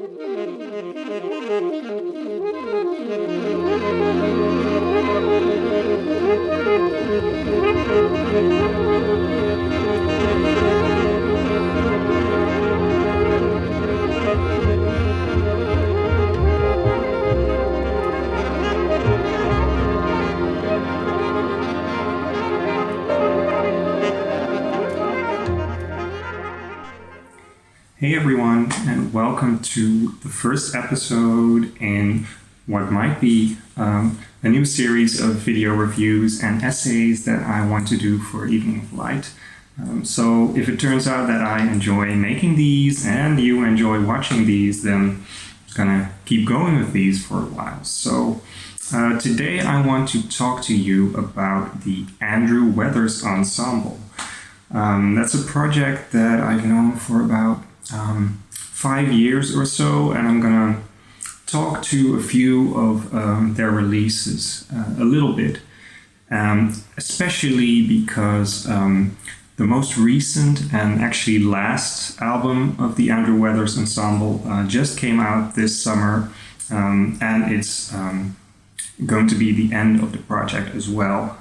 Hey everyone, and welcome to the first episode in what might be a new series of video reviews and essays that I want to do for Evening of Light. So if it turns out that I enjoy making these and you enjoy watching these, then I'm just gonna keep going with these for a while. So today I want to talk to you about the Andrew Weathers Ensemble. That's a project that I've known for about 5 years or so, and I'm gonna talk to a few of their releases a little bit, especially because the most recent and actually last album of the Andrew Weathers Ensemble just came out this summer, and it's going to be the end of the project as well,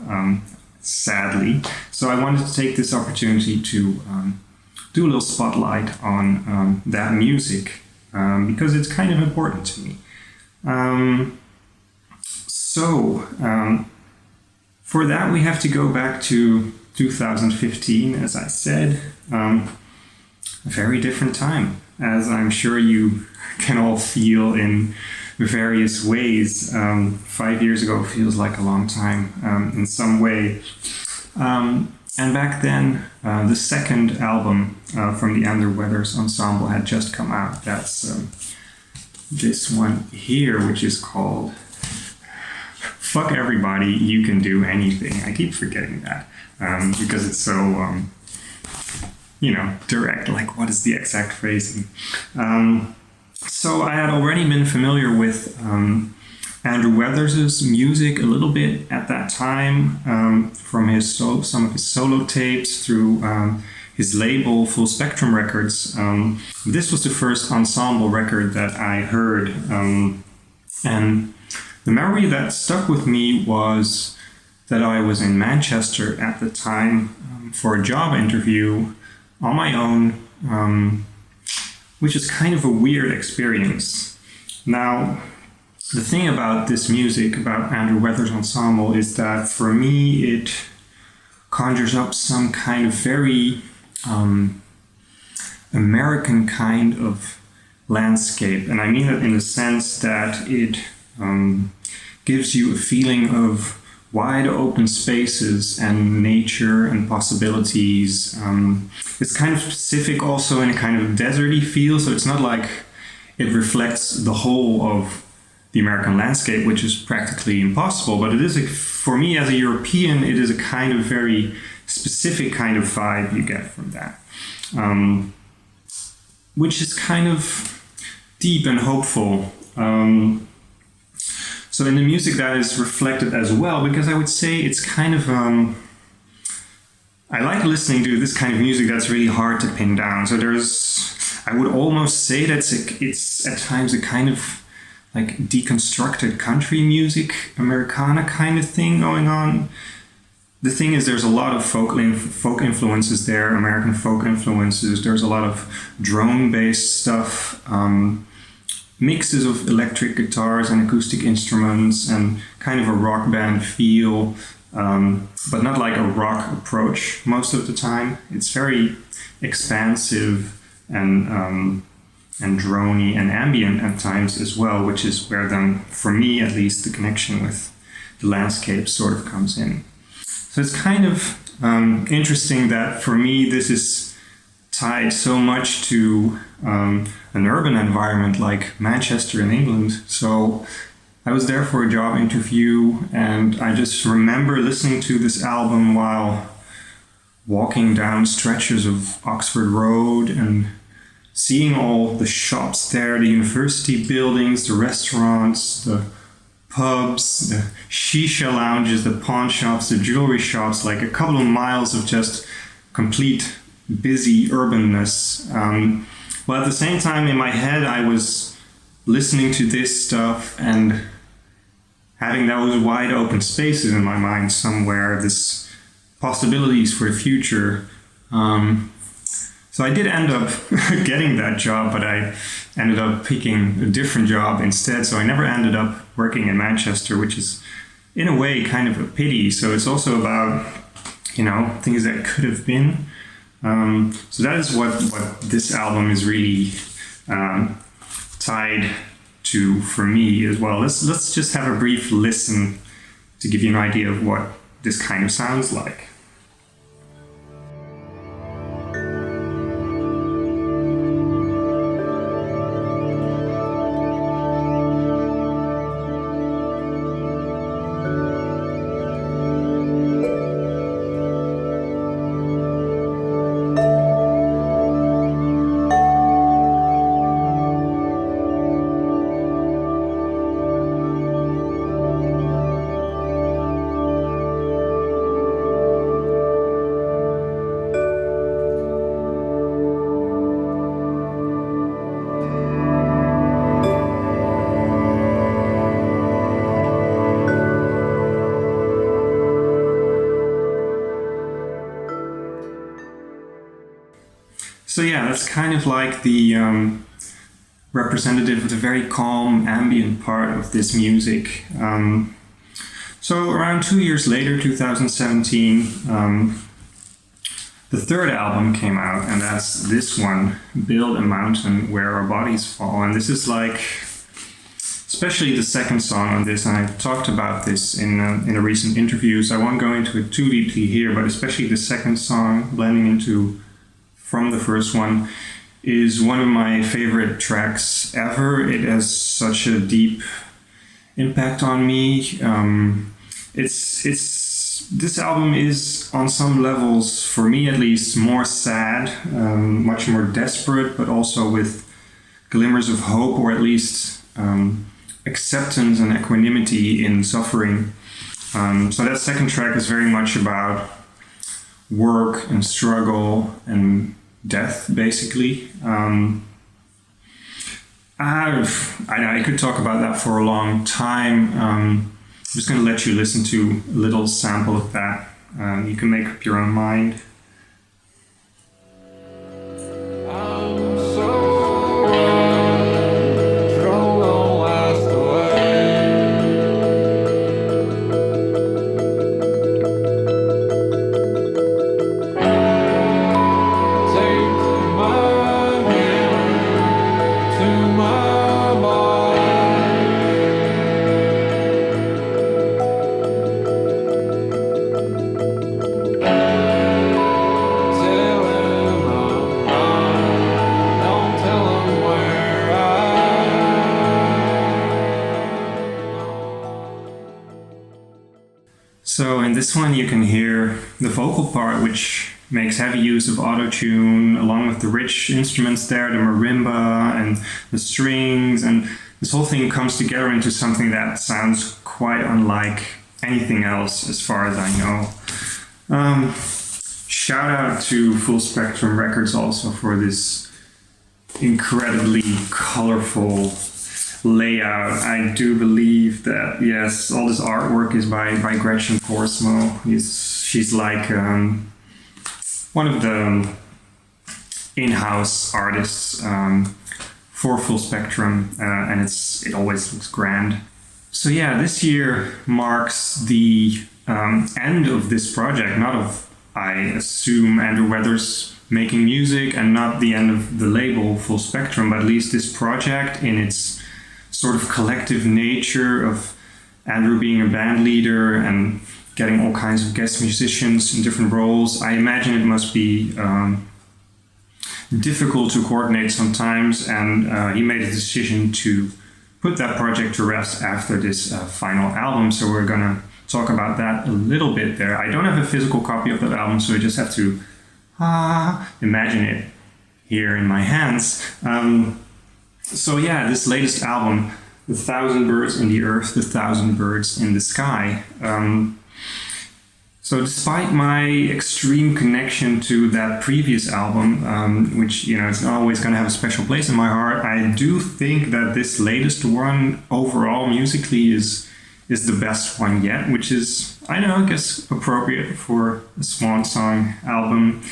sadly. So I wanted to take this opportunity to do a little spotlight on that music because it's kind of important to me. For that we have to go back to 2015, as I said, a very different time, as I'm sure you can all feel in various ways. 5 years ago feels like a long time in some way. And back then, the second album from the Andrew Weathers Ensemble had just come out. That's this one here, which is called Fuck Everybody, You Can Do Anything. I keep forgetting that because it's so, direct. Like, what is the exact phrasing? So I had already been familiar with Andrew Weathers' music a little bit at that time, from some of his solo tapes through his label Full Spectrum Records. This was the first ensemble record that I heard, and the memory that stuck with me was that I was in Manchester at the time for a job interview on my own, which is kind of a weird experience. Now, the thing about this music, about Andrew Weathers Ensemble, is that for me it conjures up some kind of very American kind of landscape. And I mean that in the sense that it gives you a feeling of wide open spaces and nature and possibilities. It's kind of specific also in a kind of deserty feel, so it's not like it reflects the whole of the American landscape, which is practically impossible, but it is, for me as a European, it is a kind of very specific kind of vibe you get from that, which is kind of deep and hopeful. So in the music that is reflected as well, because I would say it's kind of, I like listening to this kind of music that's really hard to pin down. So I would almost say that it's at times a kind of like deconstructed country music, Americana kind of thing going on. The thing is, there's a lot of folk influences there, American folk influences. There's a lot of drone-based stuff, mixes of electric guitars and acoustic instruments, and kind of a rock band feel, but not like a rock approach most of the time. It's very expansive and droney and ambient at times as well, which is where then, for me at least, the connection with the landscape sort of comes in. So it's kind of interesting that for me this is tied so much to an urban environment like Manchester in England. So I was there for a job interview, and I just remember listening to this album while walking down stretches of Oxford Road and seeing all the shops there, the university buildings, the restaurants, the pubs, the shisha lounges, the pawn shops, the jewelry shops, like a couple of miles of just complete busy urbanness. Well, at the same time, in my head, I was listening to this stuff and having those wide open spaces in my mind somewhere, this possibilities for the future. So I did end up getting that job, but I ended up picking a different job instead. So I never ended up working in Manchester, which is in a way kind of a pity. So it's also about, things that could have been. So that is what this album is really tied to for me as well. Let's just have a brief listen to give you an idea of what this kind of sounds like. So yeah, that's kind of like the representative of the very calm ambient part of this music. So around 2 years later, 2017, the third album came out, and that's this one, Build a Mountain Where Our Bodies Fall. And this is like, especially the second song on this, and I talked about this in a recent interview, so I won't go into it too deeply here, but especially the second song, blending into from the first one, is one of my favorite tracks ever. It has such a deep impact on me. This album is on some levels, for me at least, more sad, much more desperate, but also with glimmers of hope, or at least acceptance and equanimity in suffering. So that second track is very much about work and struggle and death, basically. I could talk about that for a long time. I'm just going to let you listen to a little sample of that. You can make up your own mind. So in this one you can hear the vocal part, which makes heavy use of auto-tune, along with the rich instruments there, the marimba and the strings, and this whole thing comes together into something that sounds quite unlike anything else as far as I know. Shout out to Full Spectrum Records also for this incredibly colorful layout. I do believe that, yes, all this artwork is by Gretchen Korsmo. She's like one of the in-house artists for Full Spectrum, and it always looks grand. So yeah, this year marks the end of this project, not of, I assume, Andrew Weathers making music, and not the end of the label Full Spectrum, but at least this project in its sort of collective nature of Andrew being a band leader and getting all kinds of guest musicians in different roles. I imagine it must be difficult to coordinate sometimes, and he made a decision to put that project to rest after this final album, so we're gonna talk about that a little bit there. I don't have a physical copy of that album, so I just have to imagine it here in my hands. So yeah, this latest album, The Thousand Birds in the Earth, The Thousand Birds in the Sky. So despite my extreme connection to that previous album, which, it's not always going to have a special place in my heart, I do think that this latest one overall musically is the best one yet, which is, I guess appropriate for a Swan Song album.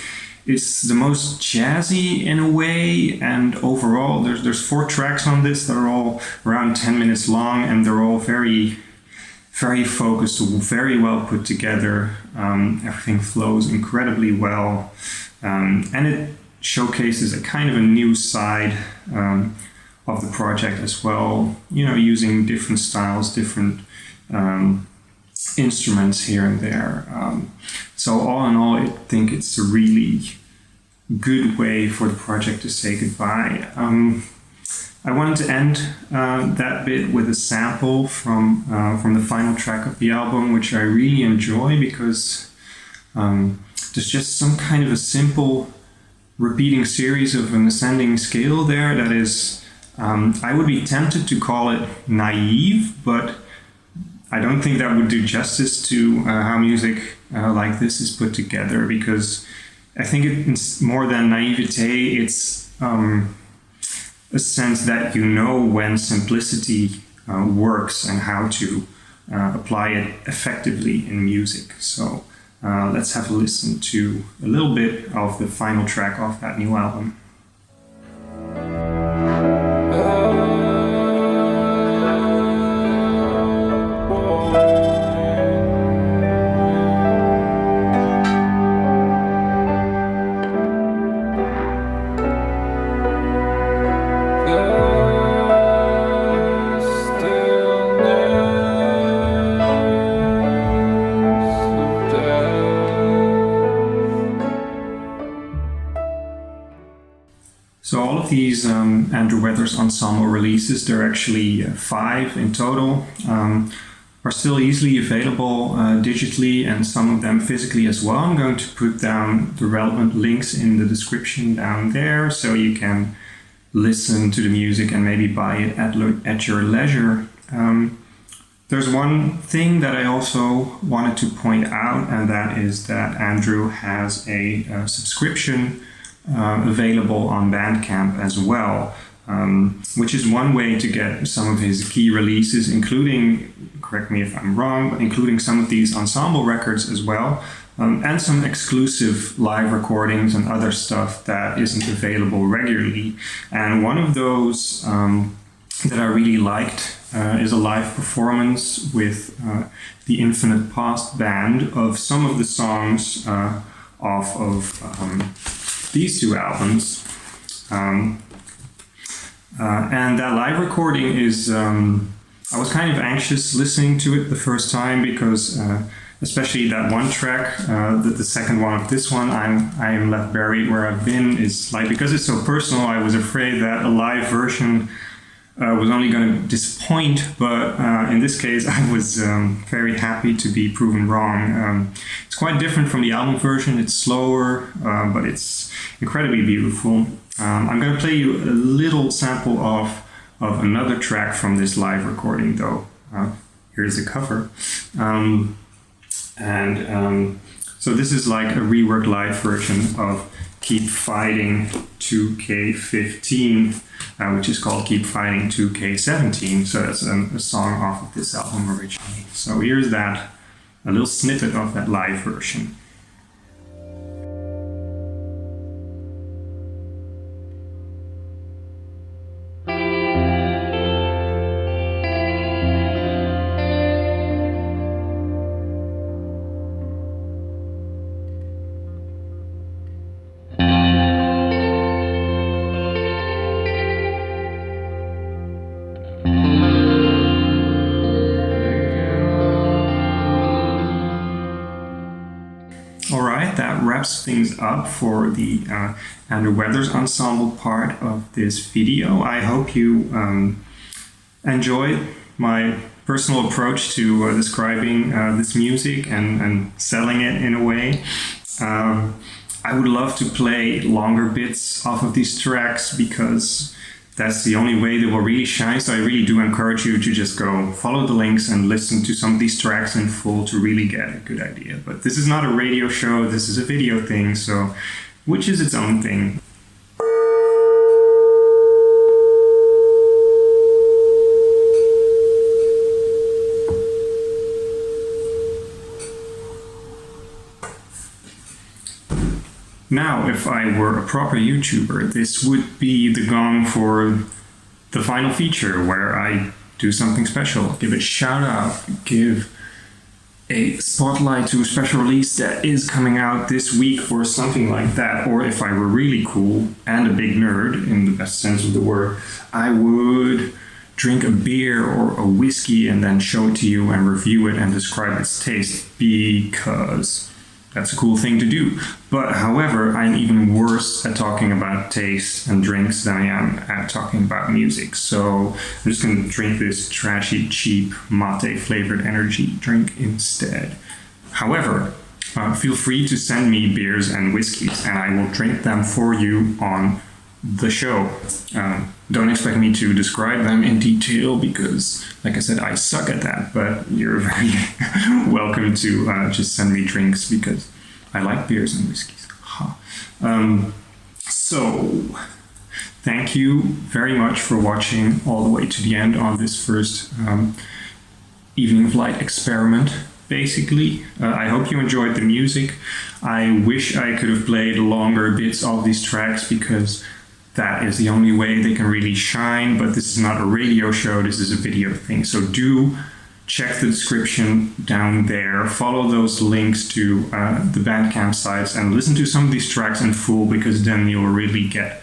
It's the most jazzy in a way, and overall there's 4 tracks on this that are all around 10 minutes long, and they're all very, very focused, very well put together. Everything flows incredibly well, and it showcases a kind of a new side of the project as well, using different styles, different instruments here and there. So all in all, I think it's a really good way for the project to say goodbye. I wanted to end that bit with a sample from the final track of the album, which I really enjoy because there's just some kind of a simple repeating series of an ascending scale there that is, I would be tempted to call it naive, but I don't think that would do justice to how music like this is put together, because I think it's more than naivete, it's a sense that when simplicity works and how to apply it effectively in music. So let's have a listen to a little bit of the final track of that new album. So all of these Andrew Weathers Ensemble releases, there are actually 5 in total, are still easily available digitally, and some of them physically as well. I'm going to put down the relevant links in the description down there, so you can listen to the music and maybe buy it at your leisure. There's one thing that I also wanted to point out, and that is that Andrew has a subscription available on Bandcamp as well, which is one way to get some of his key releases, including, correct me if I'm wrong, but including some of these ensemble records as well, and some exclusive live recordings and other stuff that isn't available regularly. And one of those that I really liked is a live performance with the Infinite Past Band of some of the songs off of these 2 albums. And that live recording is, I was kind of anxious listening to it the first time because especially that one track, the second one of this one, I am left buried where I've been, is like, because it's so personal, I was afraid that a live version was only going to disappoint, but in this case I was very happy to be proven wrong. It's quite different from the album version, it's slower, but it's incredibly beautiful. I'm going to play you a little sample of another track from this live recording though. Here's the cover. So this is like a reworked live version of Keep Fighting 2K15, which is called Keep Fighting 2K17. So that's a song off of this album originally. So here's that, a little snippet of that live version. That wraps things up for the Andrew Weathers Ensemble part of this video. I hope you enjoyed my personal approach to describing this music and selling it in a way. I would love to play longer bits off of these tracks because that's the only way they will really shine. So I really do encourage you to just go follow the links and listen to some of these tracks in full to really get a good idea. But this is not a radio show, this is a video thing, so which is its own thing. Now, if I were a proper YouTuber, this would be the gong for the final feature, where I do something special, give a shout out, give a spotlight to a special release that is coming out this week or something like that. Or if I were really cool and a big nerd, in the best sense of the word, I would drink a beer or a whiskey and then show it to you and review it and describe its taste, because that's a cool thing to do. But however, I'm even worse at talking about taste and drinks than I am at talking about music. So I'm just going to drink this trashy, cheap, mate flavored energy drink instead. However, feel free to send me beers and whiskeys and I will drink them for you on the show. Don't expect me to describe them in detail because, like I said, I suck at that, but you're very welcome to just send me drinks because I like beers and whiskeys. So, thank you very much for watching all the way to the end on this first Evening of Light experiment, basically. I hope you enjoyed the music. I wish I could have played longer bits of these tracks because that is the only way they can really shine, but this is not a radio show, this is a video thing. So do check the description down there, follow those links to the Bandcamp sites and listen to some of these tracks in full, because then you'll really get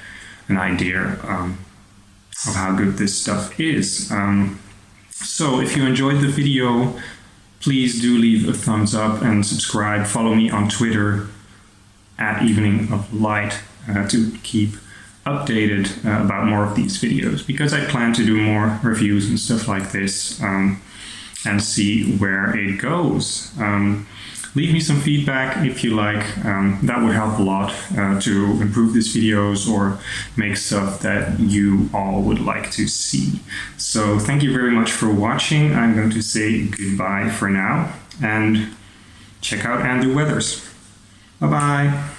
an idea of how good this stuff is. So if you enjoyed the video, please do leave a thumbs up and subscribe. Follow me on Twitter at Evening of Light to keep updated about more of these videos, because I plan to do more reviews and stuff like this and see where it goes. Leave me some feedback if you like. That would help a lot to improve these videos or make stuff that you all would like to see. So thank you very much for watching. I'm going to say goodbye for now and check out Andrew Weathers. Bye bye.